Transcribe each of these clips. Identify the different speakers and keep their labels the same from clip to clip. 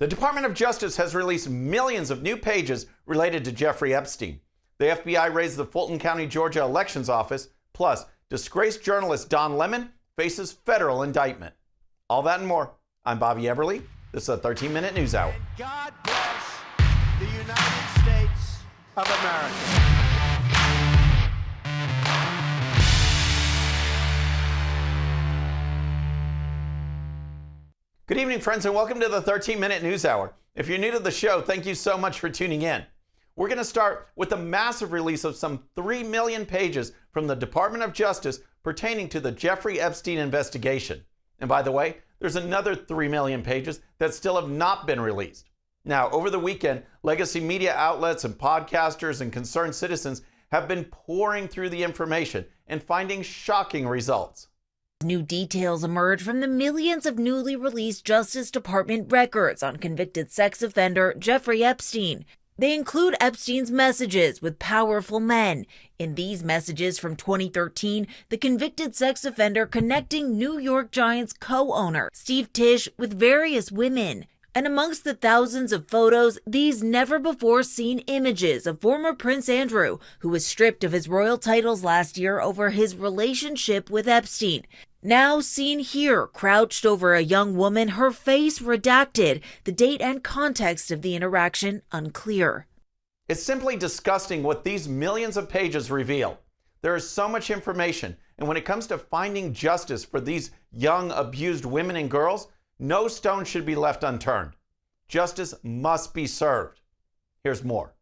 Speaker 1: The Department of Justice has released millions of new pages related to Jeffrey Epstein. The FBI raised the Fulton County, Georgia elections office, plus disgraced journalist Don Lemon faces federal indictment. All that and more. I'm Bobby Eberle. This is a 13-minute news hour.
Speaker 2: God bless the United States of America.
Speaker 1: Good evening, friends, and welcome to the 13-minute news hour. If you're new to the show, thank you so much for tuning in. We're going to start with the massive release of some 3 million pages from the Department of Justice pertaining to the Jeffrey Epstein investigation. And by the way, there's another 3 million pages that still have not been released. Now, over the weekend, legacy media outlets and podcasters and concerned citizens have been pouring through the information and finding shocking results.
Speaker 3: New details emerge from the millions of newly released Justice Department records on convicted sex offender Jeffrey Epstein. They include Epstein's messages with powerful men. In these messages from 2013, the convicted sex offender connecting New York Giants co-owner Steve Tisch with various women. And amongst the thousands of photos, these never-before-seen images of former Prince Andrew, who was stripped of his royal titles last year over his relationship with Epstein. Now seen here, crouched over a young woman, her face redacted, the date and context of the interaction unclear.
Speaker 1: It's simply disgusting what these millions of pages reveal. There is so much information, and when it comes to finding justice for these young, abused women and girls, no stone should be left unturned. Justice must be served. Here's more.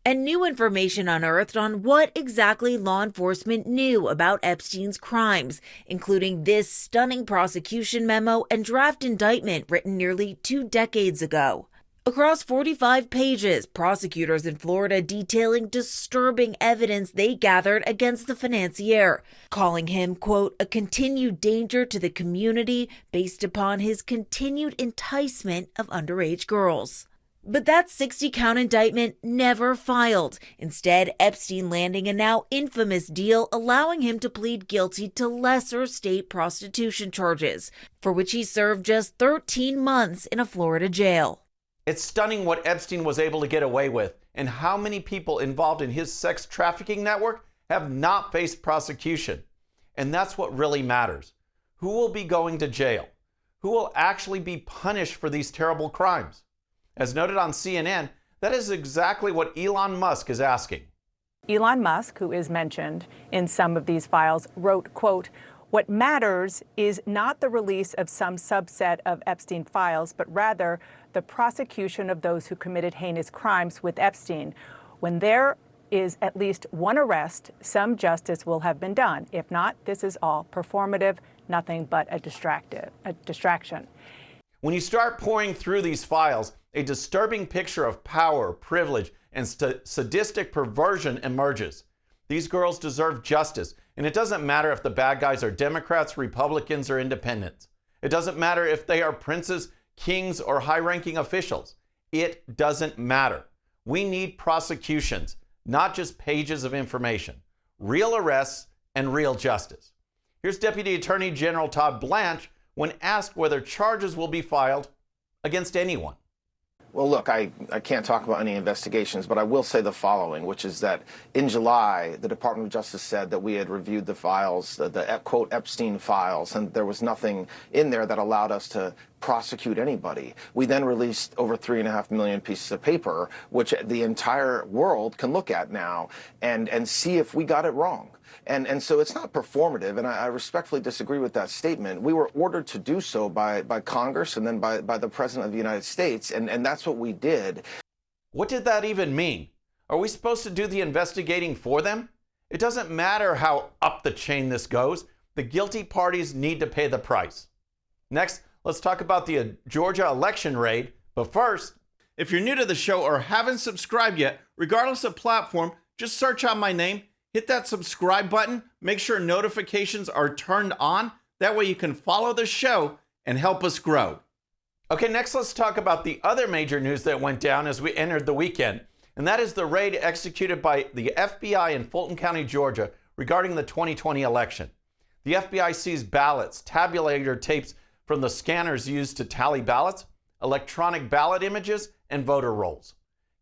Speaker 3: And new information unearthed on what exactly law enforcement knew about Epstein's crimes, including this stunning prosecution memo and draft indictment written nearly 2 decades ago. Across 45 pages, prosecutors in Florida detailing disturbing evidence they gathered against the financier, calling him, quote, a continued danger to the community based upon his continued enticement of underage girls. But that 60-count indictment never filed. Instead, Epstein landing a now infamous deal allowing him to plead guilty to lesser state prostitution charges, for which he served just 13 months in a Florida jail.
Speaker 1: It's stunning what Epstein was able to get away with and how many people involved in his sex trafficking network have not faced prosecution. And that's what really matters. Who will be going to jail? Who will actually be punished for these terrible crimes? As noted on CNN, that is exactly what Elon Musk is asking.
Speaker 4: Elon Musk, who is mentioned in some of these files, wrote, quote, what matters is not the release of some subset of Epstein files, but rather the prosecution of those who committed heinous crimes with Epstein. When there is at least one arrest, some justice will have been done. If not, this is all performative, nothing but a distraction.
Speaker 1: When you start pouring through these files, a disturbing picture of power, privilege, and sadistic perversion emerges. These girls deserve justice, and it doesn't matter if the bad guys are Democrats, Republicans, or independents. It doesn't matter if they are princes, kings, or high-ranking officials. It doesn't matter. We need prosecutions, not just pages of information. Real arrests and real justice. Here's Deputy Attorney General Todd Blanche when asked whether charges will be filed against anyone.
Speaker 5: Well, look, I can't talk about any investigations, but I will say the following, which is that in July, the Department of Justice said that we had reviewed the files, the quote, Epstein files, and there was nothing in there that allowed us to prosecute anybody. We then released over 3.5 million pieces of paper, which the entire world can look at now and see if we got it wrong. And so it's not performative, and I respectfully disagree with that statement. We were ordered to do so by Congress and then by the President of the United States, and that's what we did.
Speaker 1: What did that even mean? Are we supposed to do the investigating for them? It doesn't matter how up the chain this goes. The guilty parties need to pay the price. Next, let's talk about the Georgia election raid. But first, if you're new to the show or haven't subscribed yet, regardless of platform, just search out my name. Hit that subscribe button, make sure notifications are turned on. That way you can follow the show and help us grow. Okay, next let's talk about the other major news that went down as we entered the weekend. And that is the raid executed by the FBI in Fulton County, Georgia, regarding the 2020 election. The FBI seized ballots, tabulator tapes from the scanners used to tally ballots, electronic ballot images, and voter rolls.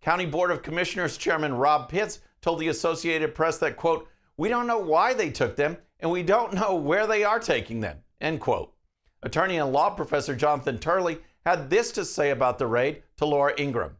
Speaker 1: County Board of Commissioners Chairman Rob Pitts told the Associated Press that, quote, "We don't know why they took them, and we don't know where they are taking them," end quote. Attorney and law professor Jonathan Turley had this to say about the raid to Laura Ingram.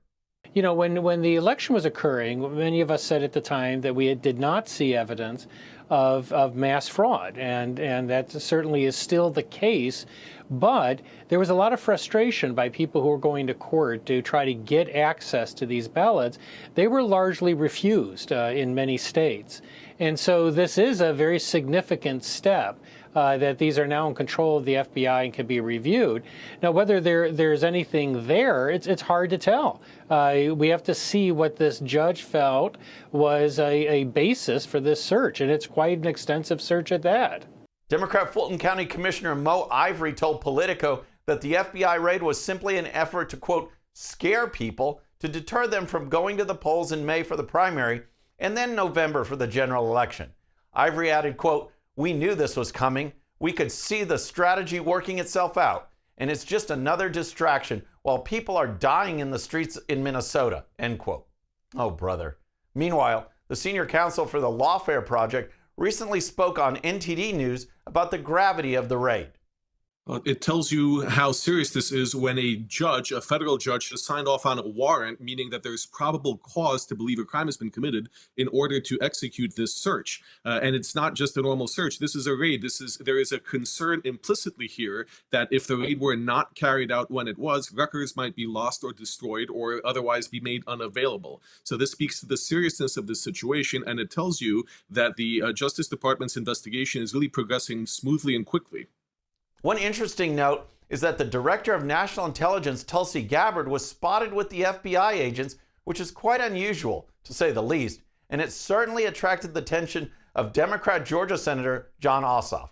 Speaker 6: You know, when the election was occurring, many of us said at the time that we did not see evidence of mass fraud, and that certainly is still the case. But there was a lot of frustration by people who were going to court to try to get access to these ballots. They were largely refused in many states. And so this is a very significant step. That these are now in control of the FBI and can be reviewed. Now, whether there's anything there, it's hard to tell. We have to see what this judge felt was a basis for this search, and it's quite an extensive search at that.
Speaker 1: Democrat Fulton County Commissioner Mo Ivory told Politico that the FBI raid was simply an effort to, quote, scare people to deter them from going to the polls in May for the primary and then November for the general election. Ivory added, quote, "We knew this was coming. We could see the strategy working itself out, and it's just another distraction while people are dying in the streets in Minnesota," end quote. Oh, brother. Meanwhile, the senior counsel for the WorldFare project recently spoke on NTD News about the gravity of the raid.
Speaker 7: It tells you how serious this is when a judge, a federal judge, has signed off on a warrant, meaning that there's probable cause to believe a crime has been committed in order to execute this search. And it's not just a normal search. This is a raid. There is a concern implicitly here that if the raid were not carried out when it was, records might be lost or destroyed or otherwise be made unavailable. So this speaks to the seriousness of this situation, and it tells you that the Justice Department's investigation is really progressing smoothly and quickly.
Speaker 1: One interesting note is that the Director of National Intelligence, Tulsi Gabbard, was spotted with the FBI agents, which is quite unusual, to say the least, and it certainly attracted the attention of Democrat Georgia Senator Jon Ossoff.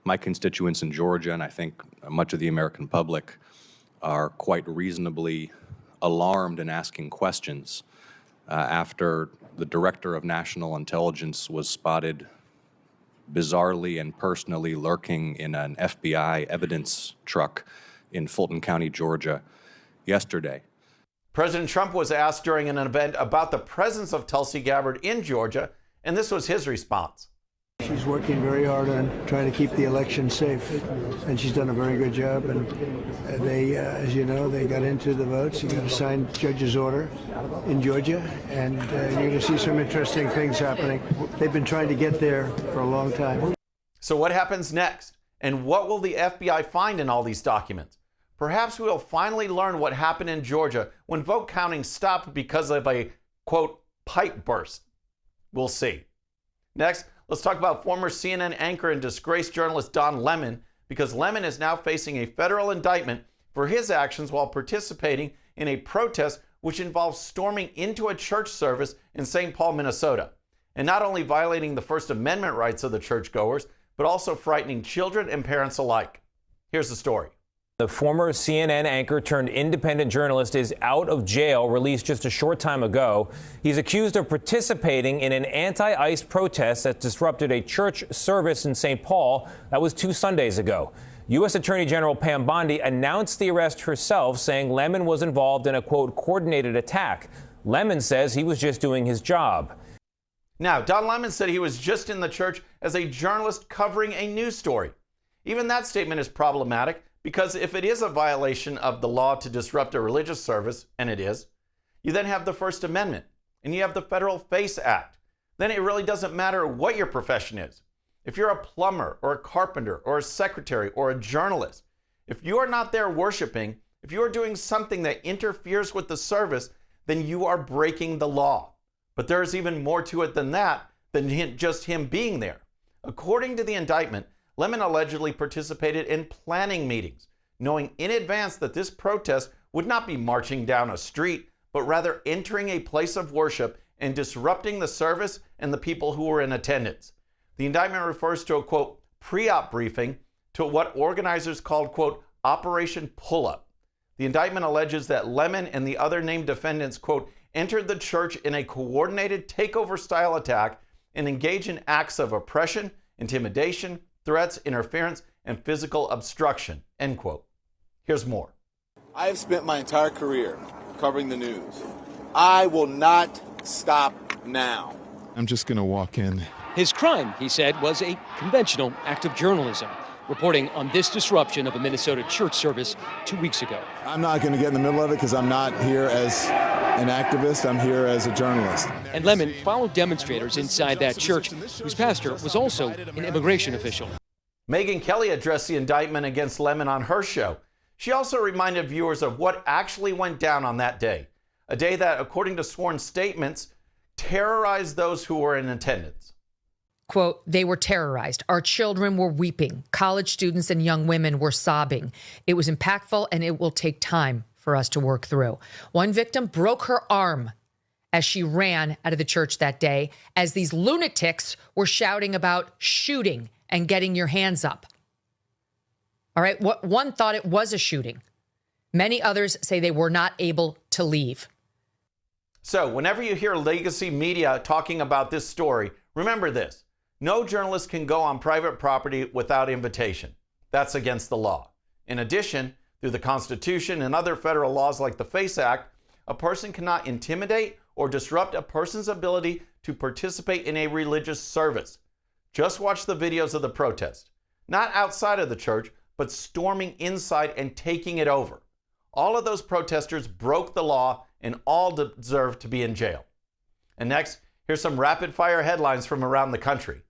Speaker 8: My constituents in Georgia, and I think much of the American public, are quite reasonably alarmed and asking questions after the Director of National Intelligence was spotted bizarrely and personally lurking in an FBI evidence truck in Fulton County, Georgia, yesterday.
Speaker 1: President Trump was asked during an event about the presence of Tulsi Gabbard in Georgia, and this was his response.
Speaker 9: She's working very hard on trying to keep the election safe, and she's done a very good job. And they, as you know, they got into the votes. You got a signed judge's order in Georgia, and you're going to see some interesting things happening. They've been trying to get there for a long time.
Speaker 1: So what happens next? And what will the FBI find in all these documents? Perhaps we will finally learn what happened in Georgia when vote counting stopped because of a, quote, pipe burst. We'll see. Next, let's talk about former CNN anchor and disgraced journalist Don Lemon, because Lemon is now facing a federal indictment for his actions while participating in a protest which involves storming into a church service in St. Paul, Minnesota, and not only violating the First Amendment rights of the churchgoers, but also frightening children and parents alike. Here's the story.
Speaker 10: The former CNN anchor turned independent journalist is out of jail, released just a short time ago. He's accused of participating in an anti-ICE protest that disrupted a church service in St. Paul. That was 2 Sundays ago. U.S. Attorney General Pam Bondi announced the arrest herself, saying Lemon was involved in a, quote, coordinated attack. Lemon says he was just doing his job.
Speaker 1: Now, Don Lemon said he was just in the church as a journalist covering a news story. Even that statement is problematic, because if it is a violation of the law to disrupt a religious service, and it is, you then have the First Amendment, and you have the Federal FACE Act. Then it really doesn't matter what your profession is. If you're a plumber, or a carpenter, or a secretary, or a journalist, if you are not there worshiping, if you are doing something that interferes with the service, then you are breaking the law. But there is even more to it than that, than just him being there. According to the indictment, Lemon allegedly participated in planning meetings, knowing in advance that this protest would not be marching down a street, but rather entering a place of worship and disrupting the service and the people who were in attendance. The indictment refers to a, quote, pre-op briefing to what organizers called, quote, Operation Pull-Up. The indictment alleges that Lemon and the other named defendants, quote, entered the church in a coordinated takeover-style attack and engaged in acts of oppression, intimidation, threats, interference, and physical obstruction, end quote. Here's more.
Speaker 11: I have spent my entire career covering the news. I will not stop now.
Speaker 12: I'm just going to walk in.
Speaker 13: His crime, he said, was a conventional act of journalism, reporting on this disruption of a Minnesota church service 2 weeks ago.
Speaker 12: I'm not going to get in the middle of it because I'm not here as an activist. I'm here as a journalist.
Speaker 13: And Lemon followed demonstrators inside that church, whose pastor was also an immigration official.
Speaker 1: Megyn Kelly addressed the indictment against Lemon on her show. She also reminded viewers of what actually went down on that day, a day that, according to sworn statements, terrorized those who were in attendance.
Speaker 14: Quote, they were terrorized. Our children were weeping. College students and young women were sobbing. It was impactful, and it will take time for us to work through. One victim broke her arm as she ran out of the church that day, as these lunatics were shouting about shooting and getting your hands up. All right, one thought it was a shooting. Many others say they were not able to leave.
Speaker 1: So whenever you hear legacy media talking about this story, remember this. No journalist can go on private property without invitation. That's against the law. In addition, through the Constitution and other federal laws like the FACE Act, a person cannot intimidate or disrupt a person's ability to participate in a religious service. Just watch the videos of the protest. Not outside of the church, but storming inside and taking it over. All of those protesters broke the law and all deserve to be in jail. And next, here's some rapid-fire headlines from around the country.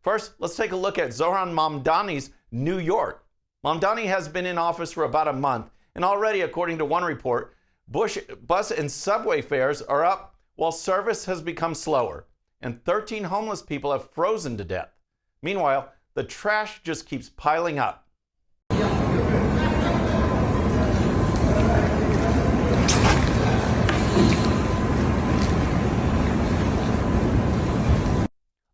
Speaker 1: First, let's take a look at Zohran Mamdani's New York. Mamdani has been in office for about a month, and already, according to one report, bus and subway fares are up while service has become slower, and 13 homeless people have frozen to death. Meanwhile, the trash just keeps piling up.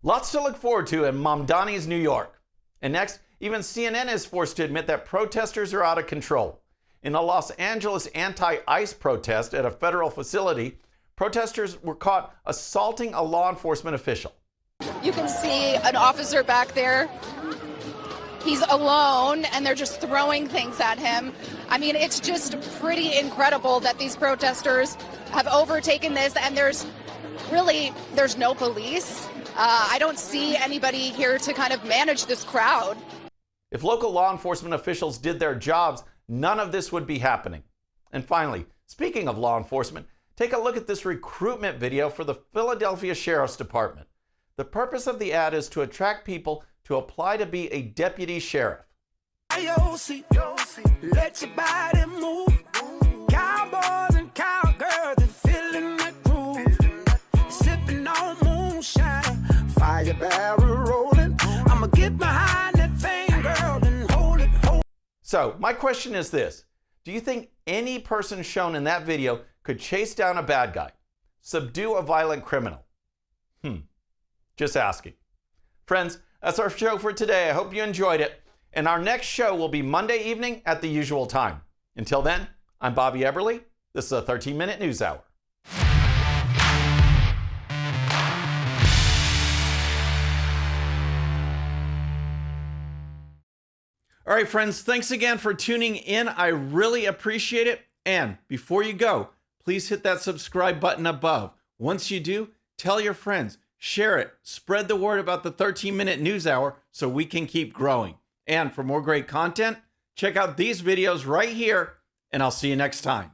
Speaker 1: Lots to look forward to in Mamdani's New York. And next, even CNN is forced to admit that protesters are out of control. In a Los Angeles anti-ICE protest at a federal facility, protesters were caught assaulting a law enforcement official.
Speaker 15: You can see an officer back there. He's alone, and they're just throwing things at him. I mean, it's just pretty incredible that these protesters have overtaken this, and there's no police. I don't see anybody here to kind of manage this crowd.
Speaker 1: If local law enforcement officials did their jobs, none of this would be happening. And finally, speaking of law enforcement, take a look at this recruitment video for the Philadelphia Sheriff's Department. The purpose of the ad is to attract people to apply to be a deputy sheriff.
Speaker 2: Let your body move. Cowboys and cowgirls, they're feeling the groove. Sipping on moonshine. Fire barrel rolling. I'ma get behind that thing, girl, and hold it.
Speaker 1: So, my question is this. Do you think any person shown in that video could chase down a bad guy, subdue a violent criminal? Just asking. Friends, that's our show for today. I hope you enjoyed it. And our next show will be Monday evening at the usual time. Until then, I'm Bobby Eberle. This is a 13-minute news hour. All right, friends, thanks again for tuning in. I really appreciate it. And before you go, please hit that subscribe button above. Once you do, tell your friends, share it, spread the word about the 13-minute news hour so we can keep growing. And for more great content, check out these videos right here, and I'll see you next time.